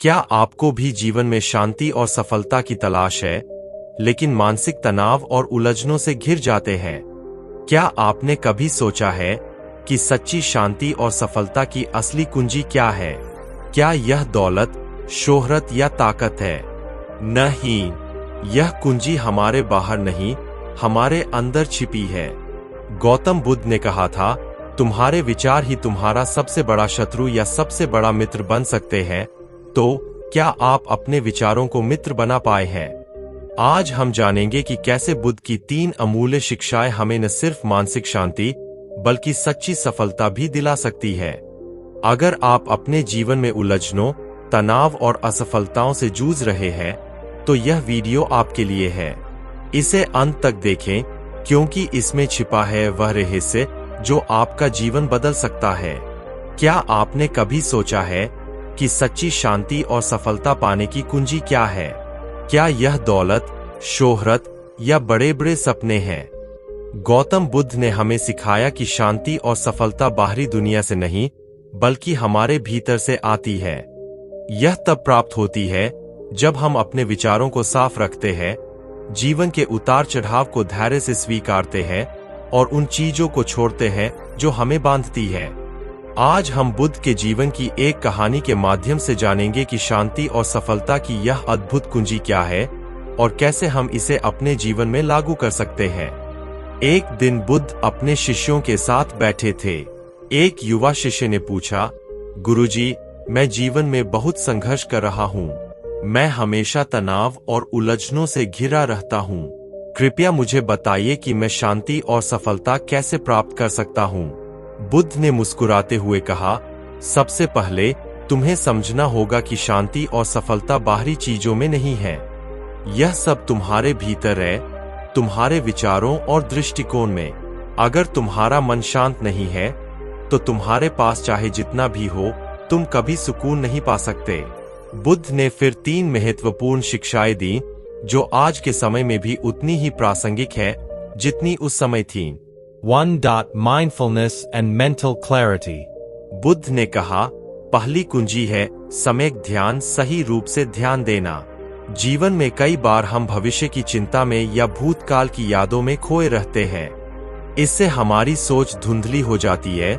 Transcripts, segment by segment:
क्या आपको भी जीवन में शांति और सफलता की तलाश है, लेकिन मानसिक तनाव और उलझनों से घिर जाते हैं? क्या आपने कभी सोचा है कि सच्ची शांति और सफलता की असली कुंजी क्या है? क्या यह दौलत, शोहरत या ताकत है? नहीं, यह कुंजी हमारे बाहर नहीं, हमारे अंदर छिपी है। गौतम बुद्ध ने कहा था, तुम्हारे विचार ही तुम्हारा सबसे बड़ा शत्रु या सबसे बड़ा मित्र बन सकते हैं। तो क्या आप अपने विचारों को मित्र बना पाए हैं? आज हम जानेंगे कि कैसे बुद्ध की 3 अमूल्य शिक्षाएं हमें न सिर्फ मानसिक शांति बल्कि सच्ची सफलता भी दिला सकती है। अगर आप अपने जीवन में उलझनों, तनाव और असफलताओं से जूझ रहे हैं, तो यह वीडियो आपके लिए है। इसे अंत तक देखें, क्योंकि इसमें छिपा है वह रहस्य जो आपका जीवन बदल सकता है। क्या आपने कभी सोचा है कि सच्ची शांति और सफलता पाने की कुंजी क्या है? क्या यह दौलत, शोहरत या बड़े बड़े सपने हैं? गौतम बुद्ध ने हमें सिखाया कि शांति और सफलता बाहरी दुनिया से नहीं, बल्कि हमारे भीतर से आती है। यह तब प्राप्त होती है जब हम अपने विचारों को साफ रखते हैं, जीवन के उतार चढ़ाव को धैर्य से स्वीकारते हैं और उन चीजों को छोड़ते हैं जो हमें बांधती है। आज हम बुद्ध के जीवन की एक कहानी के माध्यम से जानेंगे कि शांति और सफलता की यह अद्भुत कुंजी क्या है और कैसे हम इसे अपने जीवन में लागू कर सकते हैं। एक दिन बुद्ध अपने शिष्यों के साथ बैठे थे। एक युवा शिष्य ने पूछा, गुरुजी, मैं जीवन में बहुत संघर्ष कर रहा हूँ। मैं हमेशा तनाव और उलझनों से घिरा रहता हूँ। कृपया मुझे बताइए कि मैं शांति और सफलता कैसे प्राप्त कर सकता हूँ। बुद्ध ने मुस्कुराते हुए कहा, सबसे पहले तुम्हें समझना होगा कि शांति और सफलता बाहरी चीजों में नहीं है। यह सब तुम्हारे भीतर है, तुम्हारे विचारों और दृष्टिकोण में। अगर तुम्हारा मन शांत नहीं है, तो तुम्हारे पास चाहे जितना भी हो, तुम कभी सुकून नहीं पा सकते। बुद्ध ने फिर 3 महत्वपूर्ण शिक्षाएं दी, जो आज के समय में भी उतनी ही प्रासंगिक है जितनी उस समय थीं। 1. Mindfulness and mental clarity. Buddha ने कहा, पहली कुंजी है सम्यक ध्यान, सही रूप से ध्यान देना। जीवन में कई बार हम भविष्य की चिंता में या भूतकाल की यादों में खोए रहते हैं। इससे हमारी सोच धुंधली हो जाती है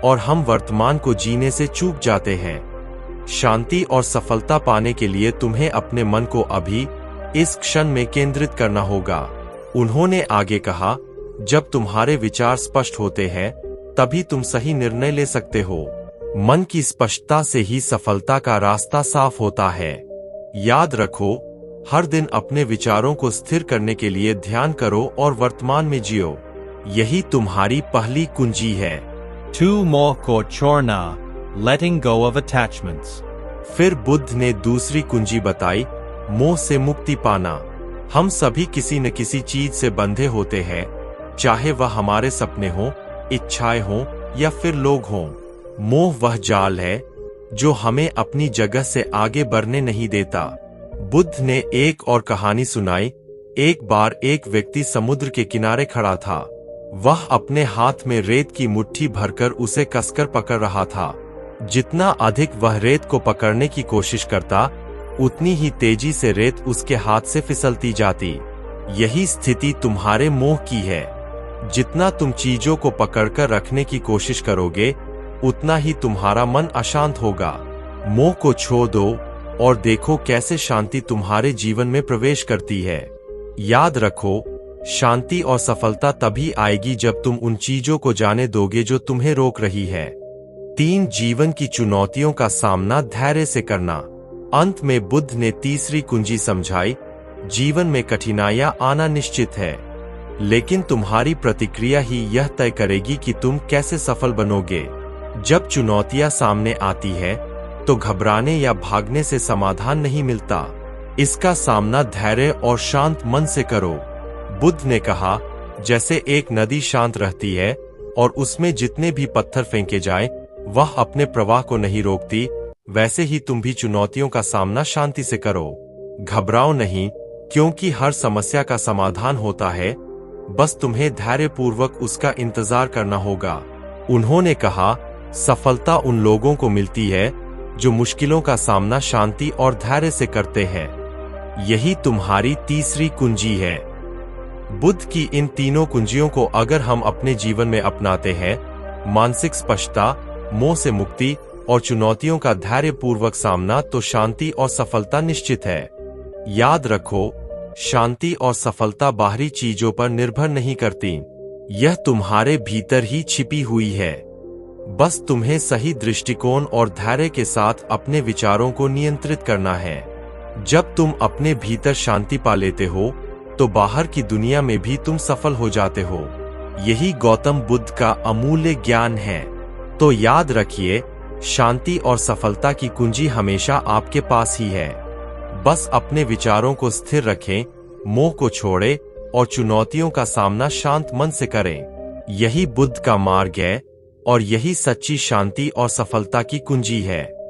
और हम वर्तमान को जीने से चूक जाते हैं। शांति और सफलता पाने के लिए तुम्हें अपने मन को अभी, इस क्षण में केंद्रित करना होगा। उन्होंने आगे कहा, जब तुम्हारे विचार स्पष्ट होते हैं, तभी तुम सही निर्णय ले सकते हो। मन की स्पष्टता से ही सफलता का रास्ता साफ होता है। याद रखो, हर दिन अपने विचारों को स्थिर करने के लिए ध्यान करो और वर्तमान में जियो। यही तुम्हारी पहली कुंजी है। 2. More Chorna, letting go of attachments. फिर बुद्ध ने दूसरी कुंजी बताई, मोह से मुक्ति पाना। हम सभी किसी न किसी चीज से बंधे होते हैं, चाहे वह हमारे सपने हों, इच्छाएं हों या फिर लोग हों। मोह वह जाल है जो हमें अपनी जगह से आगे बढ़ने नहीं देता। बुद्ध ने एक और कहानी सुनाई। एक बार एक व्यक्ति समुद्र के किनारे खड़ा था। वह अपने हाथ में रेत की मुट्ठी भरकर उसे कसकर पकड़ रहा था। जितना अधिक वह रेत को पकड़ने की कोशिश करता, उतनी ही तेजी से रेत उसके हाथ से फिसलती जाती। यही स्थिति तुम्हारे मोह की है। जितना तुम चीजों को पकड़कर रखने की कोशिश करोगे, उतना ही तुम्हारा मन अशांत होगा। मोह को छोड़ दो और देखो कैसे शांति तुम्हारे जीवन में प्रवेश करती है। याद रखो, शांति और सफलता तभी आएगी जब तुम उन चीजों को जाने दोगे जो तुम्हें रोक रही है। 3 जीवन की चुनौतियों का सामना धैर्य से करना। अंत में बुद्ध ने तीसरी कुंजी समझाई, जीवन में कठिनाइयां आना निश्चित है, लेकिन तुम्हारी प्रतिक्रिया ही यह तय करेगी कि तुम कैसे सफल बनोगे। जब चुनौतियां सामने आती है, तो घबराने या भागने से समाधान नहीं मिलता। इसका सामना धैर्य और शांत मन से करो। बुद्ध ने कहा, जैसे एक नदी शांत रहती है और उसमें जितने भी पत्थर फेंके जाएं, वह अपने प्रवाह को नहीं रोकती, वैसे ही तुम भी चुनौतियों का सामना शांति से करो। घबराओ नहीं, क्योंकि हर समस्या का समाधान होता है, बस तुम्हें धैर्यपूर्वक उसका इंतजार करना होगा। उन्होंने कहा, सफलता उन लोगों को मिलती है जो मुश्किलों का सामना शांति और धैर्य से करते हैं। यही तुम्हारी तीसरी कुंजी है। बुद्ध की इन तीनों कुंजियों को अगर हम अपने जीवन में अपनाते हैं, मानसिक स्पष्टता, मोह से मुक्ति और चुनौतियों का धैर्यपूर्वक सामना, तो शांति और सफलता निश्चित है। याद रखो, शांति और सफलता बाहरी चीजों पर निर्भर नहीं करती, यह तुम्हारे भीतर ही छिपी हुई है। बस तुम्हें सही दृष्टिकोण और धैर्य के साथ अपने विचारों को नियंत्रित करना है। जब तुम अपने भीतर शांति पा लेते हो, तो बाहर की दुनिया में भी तुम सफल हो जाते हो। यही गौतम बुद्ध का अमूल्य ज्ञान है। तो याद रखिए, शांति और सफलता की कुंजी हमेशा आपके पास ही है। बस अपने विचारों को स्थिर रखें, मोह को छोड़ें और चुनौतियों का सामना शांत मन से करें। यही बुद्ध का मार्ग है और यही सच्ची शांति और सफलता की कुंजी है।